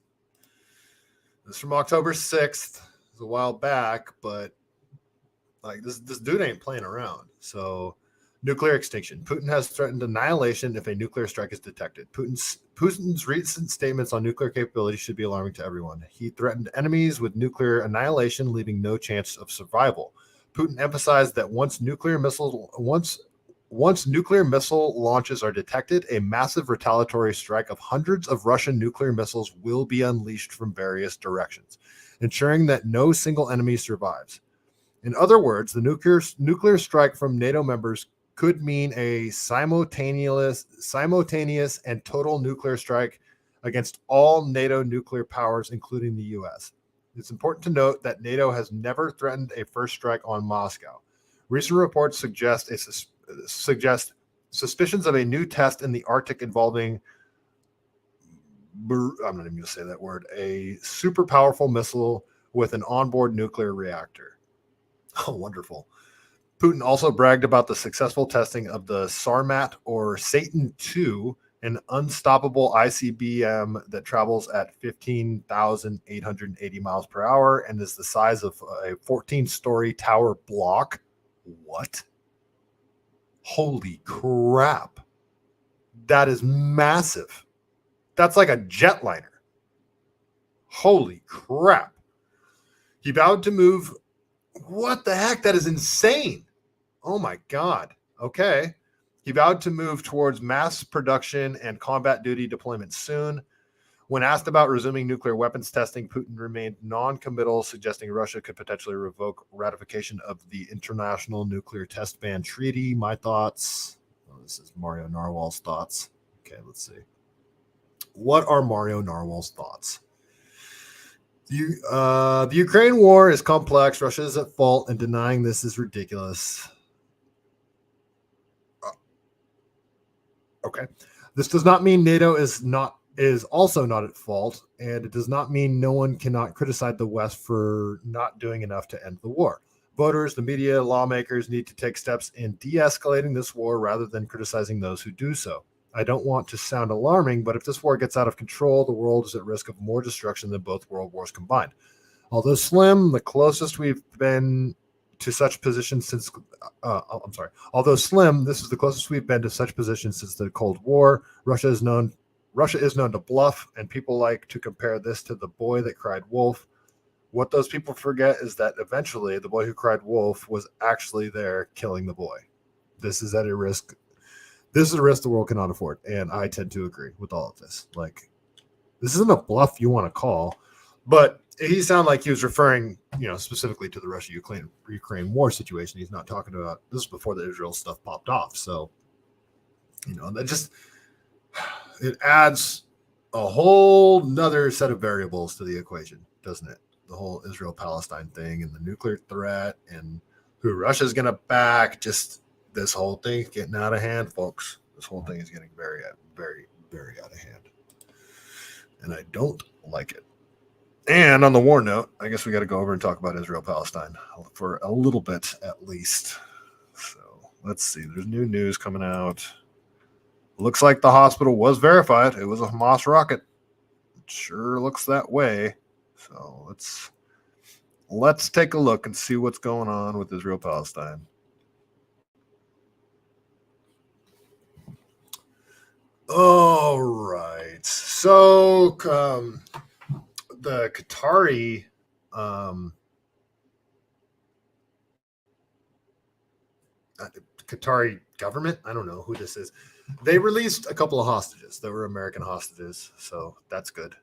is from October 6th. It was a while back, but Like this dude ain't playing around. So nuclear extinction. Putin has threatened annihilation if a nuclear strike is detected. Putin's recent statements on nuclear capability should be alarming to everyone. He threatened enemies with nuclear annihilation, leaving no chance of survival. Putin emphasized that once nuclear missile launches are detected, a massive retaliatory strike of hundreds of Russian nuclear missiles will be unleashed from various directions, ensuring that no single enemy survives. In other words, the nuclear strike from NATO members could mean a simultaneous and total nuclear strike against all NATO nuclear powers, including the U.S. It's important to note that NATO has never threatened a first strike on Moscow. Recent reports suggest suspicions of a new test in the Arctic involving, I'm not even going to say that word, a super powerful missile with an onboard nuclear reactor. Oh, wonderful. Putin also bragged about the successful testing of the Sarmat or Satan II, an unstoppable ICBM that travels at 15,880 miles per hour and is the size of a 14-story tower block. What? Holy crap. That is massive. That's like a jetliner. Holy crap. He vowed to move. What the heck? That is insane. Oh my God. Okay. He vowed to move towards mass production and combat duty deployment soon. When asked about resuming nuclear weapons testing, Putin remained non-committal, suggesting Russia could potentially revoke ratification of the International Nuclear Test Ban Treaty. My thoughts. Oh, this is Mario Narwhal's thoughts. Okay, let's see. What are Mario Narwhal's thoughts? The Ukraine war is complex. Russia is at fault, and denying this is ridiculous. Okay. This does not mean NATO is also not at fault, and it does not mean no one cannot criticize the West for not doing enough to end the war. Voters, the media, lawmakers need to take steps in de-escalating this war rather than criticizing those who do so. I don't want to sound alarming, but if this war gets out of control, the world is at risk of more destruction than both world wars combined. Although slim, the closest we've been to such positions since Although slim, this is the closest we've been to such positions since the Cold War. Russia is known to bluff, and people like to compare this to the boy that cried wolf. What those people forget is that eventually the boy who cried wolf was actually there killing the boy. This is a risk the world cannot afford, and I tend to agree with all of this. Like, this isn't a bluff you want to call, but he sounded like he was referring, specifically to the Russia-Ukraine war situation. He's not talking about this before the Israel stuff popped off. So, that it adds a whole nother set of variables to the equation, doesn't it? The whole Israel-Palestine thing and the nuclear threat and who Russia's going to back. Just this whole thing is getting out of hand, folks. This whole thing is getting very, very, very out of hand. And I don't like it. And on the war note, I guess we got to go over and talk about Israel-Palestine for a little bit at least. So let's see. There's new news coming out. Looks like the hospital was verified. It was a Hamas rocket. It sure looks that way. So let's take a look and see what's going on with Israel-Palestine. All right. So the Qatari government, I don't know who this is. They released a couple of hostages that were American hostages, so that's good.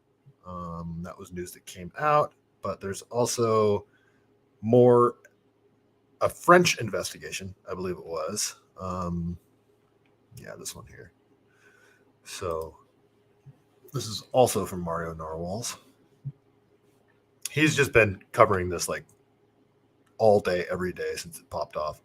That was news that came out, but there's also a French investigation, I believe it was. This one here. So this is also from Mario Narwhals. He's just been covering this like all day, every day since it popped off.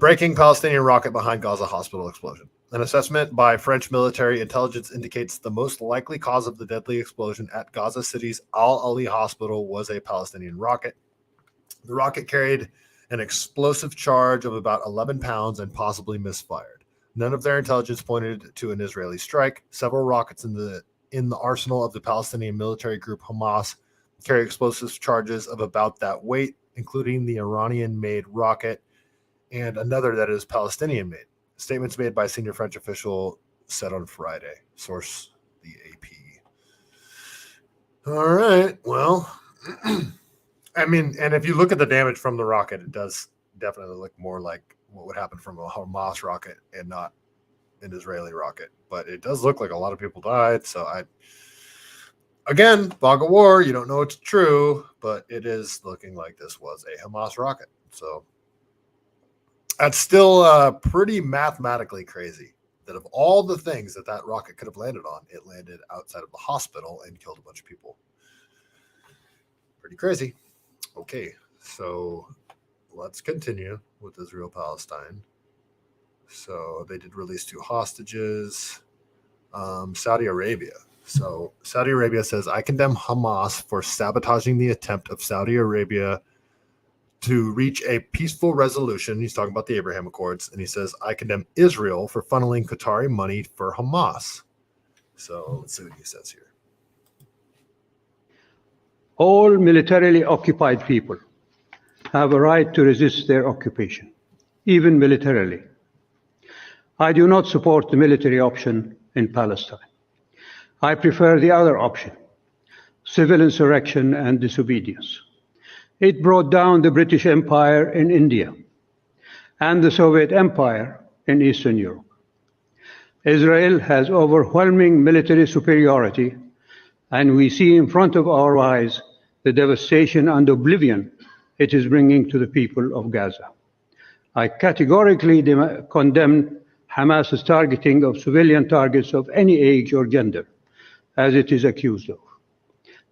Breaking Palestinian rocket behind Gaza hospital explosion. An assessment by French military intelligence indicates the most likely cause of the deadly explosion at Gaza City's Al-Ali hospital was a Palestinian rocket. The rocket carried an explosive charge of about 11 pounds and possibly misfired. None of their intelligence pointed to an Israeli strike. Several rockets in the arsenal of the Palestinian military group Hamas carry explosive charges of about that weight, including the Iranian-made rocket and another that is Palestinian-made. Statements made by a senior French official said on Friday. Source, the AP. All right. Well, I mean, and if you look at the damage from the rocket, it does definitely look more like what would happen from a Hamas rocket and not an Israeli rocket. But it does look like a lot of people died. So again, fog of war, you don't know it's true, but it is looking like this was a Hamas rocket. So that's still pretty mathematically crazy that of all the things that rocket could have landed on, it landed outside of the hospital and killed a bunch of people. Pretty crazy. Okay, so let's continue with Israel-Palestine. So they did release 2 hostages. Saudi Arabia. So Saudi Arabia says, I condemn Hamas for sabotaging the attempt of Saudi Arabia to reach a peaceful resolution. He's talking about the Abraham Accords. And he says, I condemn Israel for funneling Qatari money for Hamas. So let's see what he says here. All militarily occupied people have a right to resist their occupation, even militarily. I do not support the military option in Palestine. I prefer the other option, civil insurrection and disobedience. It brought down the British Empire in India and the Soviet Empire in Eastern Europe. Israel has overwhelming military superiority, and we see in front of our eyes the devastation and oblivion it is bringing to the people of Gaza. I categorically condemn Hamas's targeting of civilian targets of any age or gender, as it is accused of.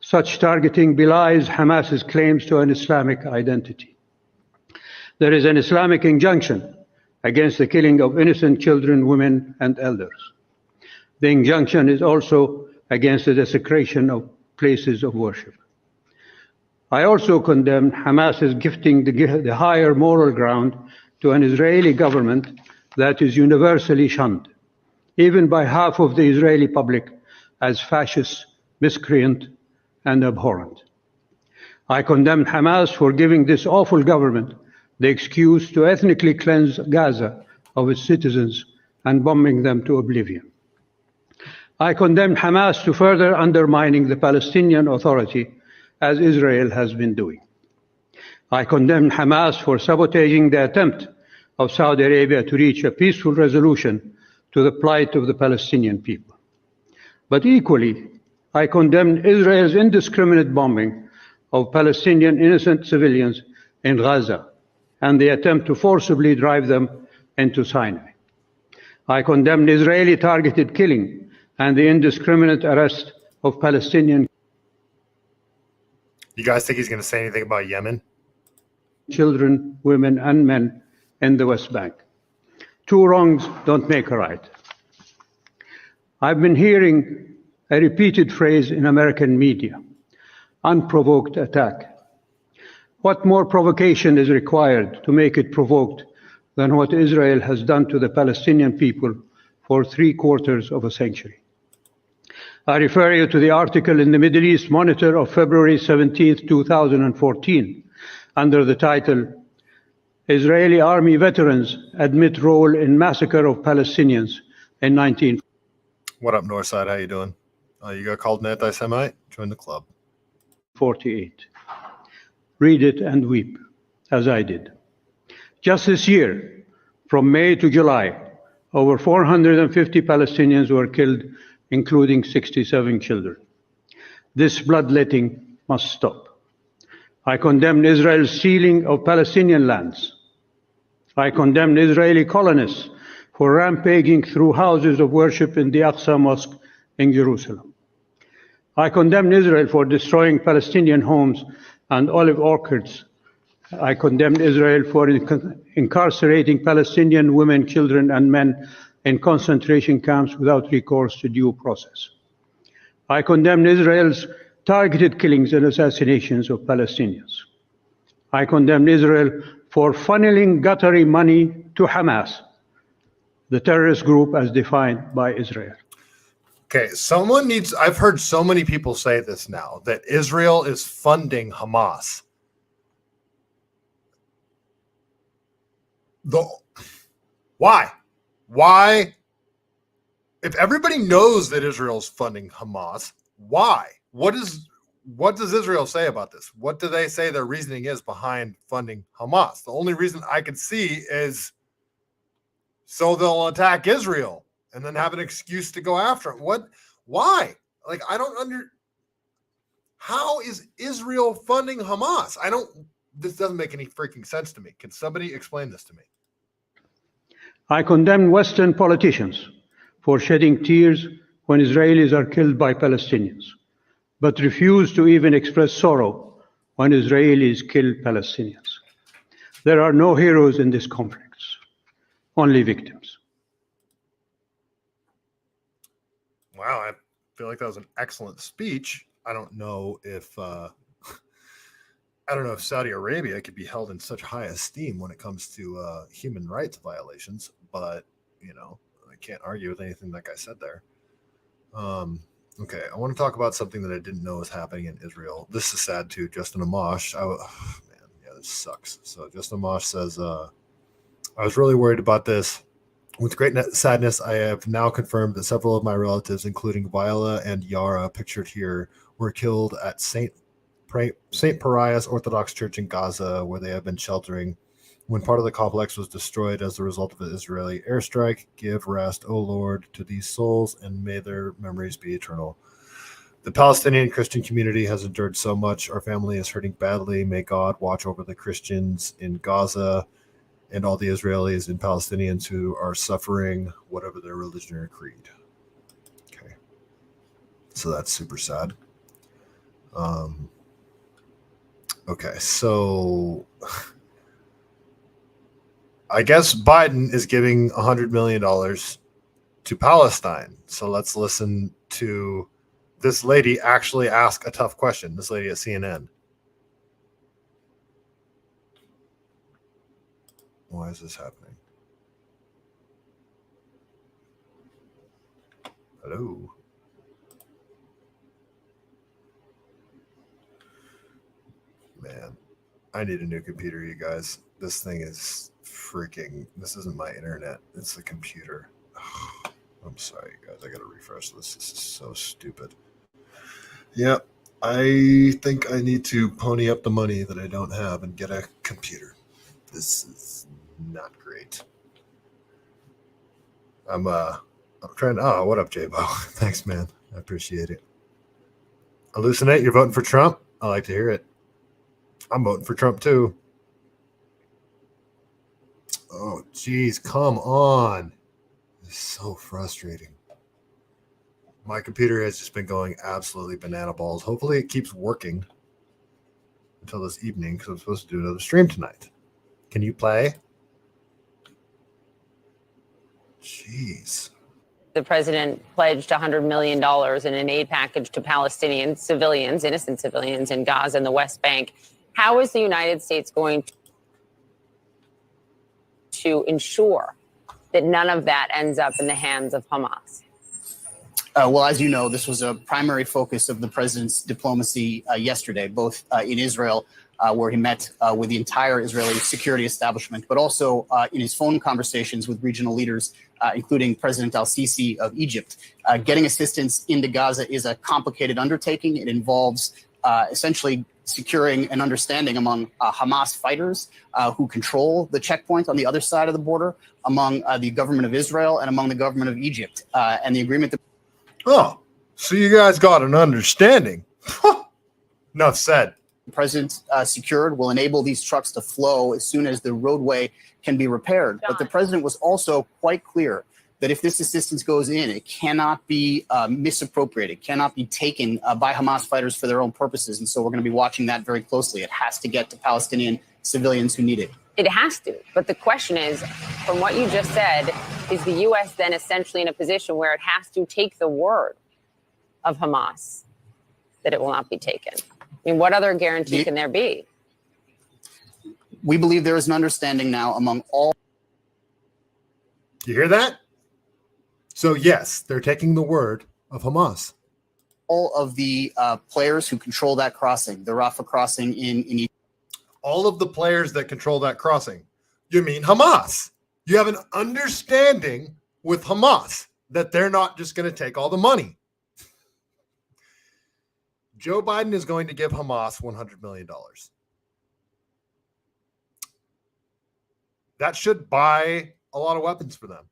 Such targeting belies Hamas's claims to an Islamic identity. There is an Islamic injunction against the killing of innocent children, women, and elders. The injunction is also against the desecration of places of worship. I also condemn Hamas's gifting the higher moral ground to an Israeli government that is universally shunned, even by half of the Israeli public, as fascist, miscreant, and abhorrent. I condemn Hamas for giving this awful government the excuse to ethnically cleanse Gaza of its citizens and bombing them to oblivion. I condemn Hamas to further undermining the Palestinian Authority, as Israel has been doing. I condemn Hamas for sabotaging the attempt of Saudi Arabia to reach a peaceful resolution to the plight of the Palestinian people. But equally, I condemn Israel's indiscriminate bombing of Palestinian innocent civilians in Gaza and the attempt to forcibly drive them into Sinai. I condemn Israeli targeted killing and the indiscriminate arrest of Palestinian. You guys think he's going to say anything about Yemen? Children, women, and men in the West Bank. 2 wrongs don't make a right. I've been hearing a repeated phrase in American media, unprovoked attack. What more provocation is required to make it provoked than what Israel has done to the Palestinian people for 3/4 of a century? I refer you to the article in the Middle East Monitor of February 17, 2014, under the title, Israeli Army Veterans Admit Role in Massacre of Palestinians in 1948. What up, Northside? How you doing? You got called an anti-Semite? Join the club. Read it and weep, as I did. Just this year, from May to July, over 450 Palestinians were killed, including 67 children. This bloodletting must stop. I condemn Israel's stealing of Palestinian lands. I condemn Israeli colonists for rampaging through houses of worship in the Aqsa Mosque in Jerusalem. I condemn Israel for destroying Palestinian homes and olive orchards. I condemn Israel for incarcerating Palestinian women, children, and men in concentration camps without recourse to due process. I condemn Israel's targeted killings and assassinations of Palestinians. I condemn Israel for funneling guttery money to Hamas, the terrorist group as defined by Israel. Okay, I've heard so many people say this now, that Israel is funding Hamas. Why? Why? If everybody knows that Israel's funding Hamas, why? What does Israel say about this? What do they say their reasoning is behind funding Hamas? The only reason I can see is so they'll attack Israel and then have an excuse to go after it. What? Why? Like, I don't how is Israel funding Hamas? This doesn't make any freaking sense to me. Can somebody explain this to me? I condemn Western politicians for shedding tears when Israelis are killed by Palestinians, but refuse to even express sorrow when Israelis kill Palestinians. There are no heroes in this conflict, only victims. Wow, I feel like that was an excellent speech. I don't know if Saudi Arabia could be held in such high esteem when it comes to human rights violations, but I can't argue with anything that guy said there. Okay, I want to talk about something that I didn't know was happening in Israel. This is sad too. Justin Amash, this sucks. So Justin Amash says, I was really worried about this. With great sadness, I have now confirmed that several of my relatives, including Viola and Yara, pictured here, were killed at St. Pariah's Orthodox Church in Gaza, where they have been sheltering when part of the complex was destroyed as a result of an Israeli airstrike. Give rest, O Lord, to these souls, and may their memories be eternal. The Palestinian Christian community has endured so much. Our family is hurting badly. May God watch over the Christians in Gaza and all the Israelis and Palestinians who are suffering, whatever their religion or creed. Okay. So that's super sad. Okay, so I guess Biden is giving $100 million to Palestine. So let's listen to this lady actually ask a tough question. This lady at CNN. Why is this happening? Hello. Man, I need a new computer, you guys. This thing is this isn't my internet. It's the computer. I'm sorry, guys. I got to refresh this. This is so stupid. Yep. I think I need to pony up the money that I don't have and get a computer. This is not great. I'm trying to, what up, J-Bo? Thanks, man. I appreciate it. Hallucinate, you're voting for Trump? I like to hear it. I'm voting for Trump too. Oh, geez, come on. It's so frustrating. My computer has just been going absolutely banana balls. Hopefully it keeps working until this evening because I'm supposed to do another stream tonight. Can you play? Jeez. The president pledged $100 million in an aid package to Palestinian civilians, innocent civilians in Gaza and the West Bank. How is the United States going to ensure that none of that ends up in the hands of Hamas? Well, as you know, this was a primary focus of the president's diplomacy yesterday, both in Israel, where he met with the entire Israeli security establishment, but also in his phone conversations with regional leaders, including President al-Sisi of Egypt. Getting assistance into Gaza is a complicated undertaking. It involves essentially securing an understanding among Hamas fighters who control the checkpoint on the other side of the border, among the government of Israel and among the government of Egypt. And the agreement that... Oh, so you guys got an understanding. Enough said. The president secured will enable these trucks to flow as soon as the roadway can be repaired. But the president was also quite clear that if this assistance goes in, it cannot be misappropriated, cannot be taken by Hamas fighters for their own purposes. And so we're going to be watching that very closely. It has to get to Palestinian civilians who need it. It has to. But the question is, from what you just said, is the U.S. then essentially in a position where it has to take the word of Hamas that it will not be taken? I mean, what other guarantee can there be? We believe there is an understanding now among all. You hear that? So, yes, they're taking the word of Hamas. All of the players who control that crossing, the Rafah crossing in Egypt. All of the players that control that crossing. You mean Hamas. You have an understanding with Hamas that they're not just going to take all the money. Joe Biden is going to give Hamas $100 million. That should buy a lot of weapons for them.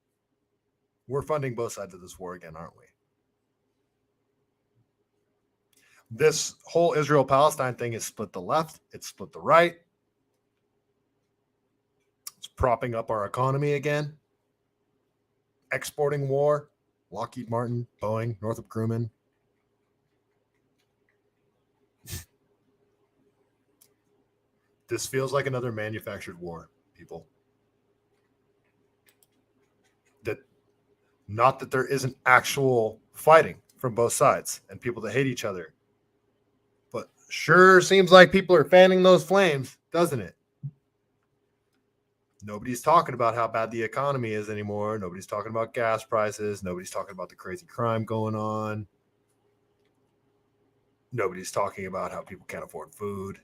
We're funding both sides of this war again, aren't we? This whole Israel-Palestine thing is split the left. It's split the right. It's propping up our economy again. Exporting war. Lockheed Martin, Boeing, Northrop Grumman. This feels like another manufactured war, people. Not that there isn't actual fighting from both sides and people that hate each other. But sure seems like people are fanning those flames, doesn't it? Nobody's talking about how bad the economy is anymore. Nobody's talking about gas prices. Nobody's talking about the crazy crime going on. Nobody's talking about how people can't afford food.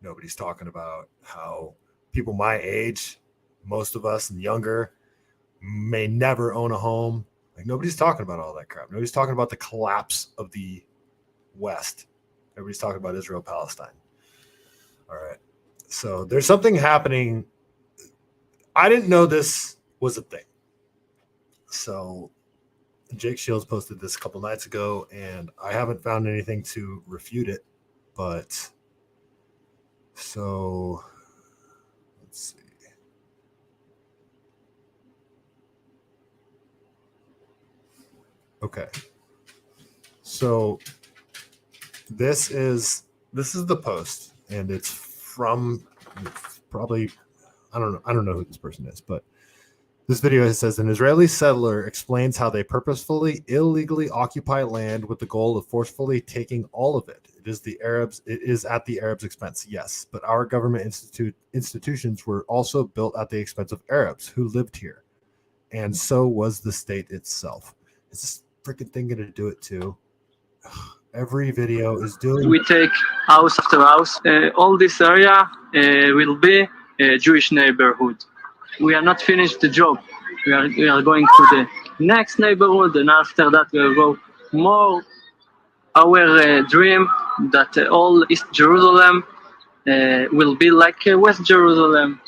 Nobody's talking about how people my age, most of us and younger, may never own a home. Like, nobody's talking about all that crap. Nobody's talking about the collapse of the West. Everybody's talking about Israel, Palestine. All right. So there's something happening. I didn't know this was a thing. So Jake Shields posted this a couple nights ago, and I haven't found anything to refute it. But so let's see. Okay. So this is the post, and it's from probably I don't know who this person is, but this video says an Israeli settler explains how they purposefully illegally occupy land with the goal of forcefully taking all of it. It is at the Arabs' expense, yes, but our government institutions were also built at the expense of Arabs who lived here, and so was the state itself. Is this freaking thing gonna do it too? Every video is doing. We take house after house. All this area will be a Jewish neighborhood. We are not finished the job. We are going to the next neighborhood, and after that we will go more. Our dream that all East Jerusalem will be like West Jerusalem,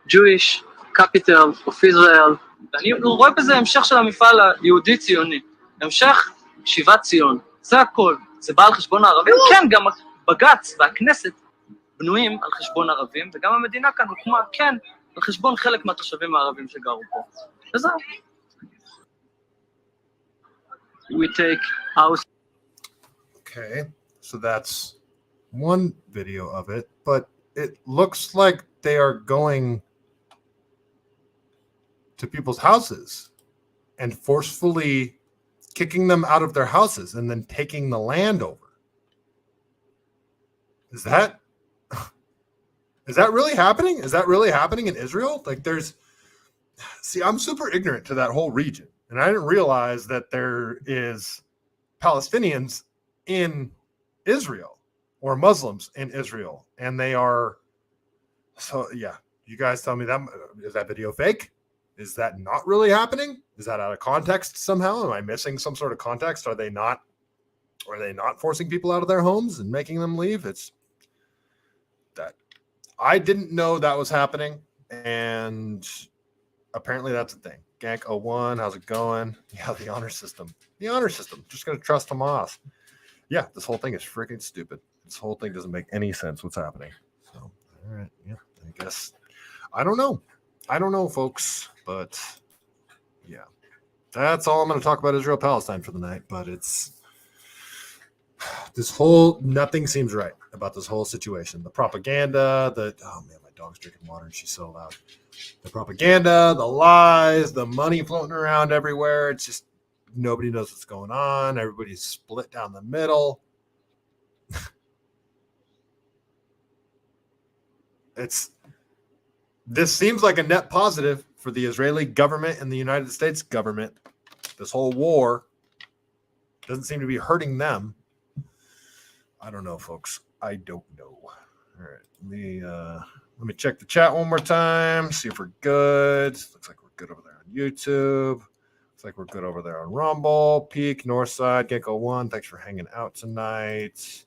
Jewish capital of Israel. אני רואה בזה המשך של המפעל היהודי-ציוני, המשך שיבת ציון, זה הכל. זה בא על חשבון הערבים? כן, גם בג"ץ והכנסת בנויים על חשבון ערבים, וגם המדינה כאן הוקמה, כן, על חשבון חלק מהתושבים הערבים שגרו פה. וזהו. We take house. Okay, so that's one video of it, but it looks like they are going to people's houses and forcefully kicking them out of their houses and then taking the land over. Is that really happening? Is that really happening in Israel? Like I'm super ignorant to that whole region, and I didn't realize that there is Palestinians in Israel or Muslims in Israel, and they are. So yeah, you guys tell me, that is that video fake? Is that not really happening? Is that out of context somehow? Am I missing some sort of context? Are they not forcing people out of their homes and making them leave? It's that I didn't know that was happening, and apparently that's a thing. Gank 01, how's it going? Yeah, the honor system. Just gonna trust Hamas. Yeah, this whole thing is freaking stupid. This whole thing doesn't make any sense. What's happening? So, all right, yeah, I guess I don't know, folks, but yeah, that's all I'm going to talk about Israel Palestine for the night. But it's nothing seems right about this whole situation. The propaganda, oh man, my dog's drinking water and she's so loud. The propaganda, the lies, the money floating around everywhere. It's just nobody knows what's going on. Everybody's split down the middle. This seems like a net positive for the Israeli government and the United States government. This whole war doesn't seem to be hurting them. I don't know, folks. I don't know. All right. Let me check the chat one more time, see if we're good. Looks like we're good over there on YouTube. Looks like we're good over there on Rumble. Peak, Northside, Gecko1, thanks for hanging out tonight.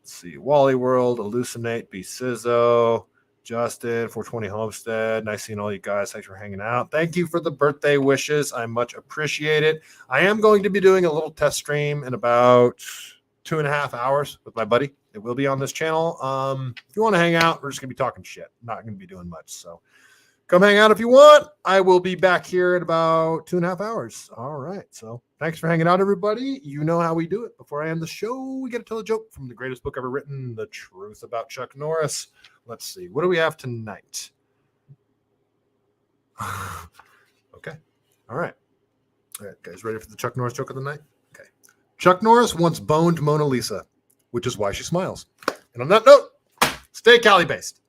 Let's see, Wally World, Hallucinate, B Sizzo, Justin, 420 Homestead. Nice seeing all you guys. Thanks for hanging out. Thank you for the birthday wishes. I much appreciate it. I am going to be doing a little test stream in about 2.5 hours with my buddy. It will be on this channel. If you want to hang out, we're just going to be talking shit. Not going to be doing much. So come hang out if you want. I will be back here in about 2.5 hours. All right. So thanks for hanging out, everybody. You know how we do it. Before I end the show, we got to tell a joke from the greatest book ever written, The Truth About Chuck Norris. Let's see. What do we have tonight? Okay. All right. All right, guys, ready for the Chuck Norris joke of the night? Okay. Chuck Norris once boned Mona Lisa, which is why she smiles. And on that note, stay CaliBased.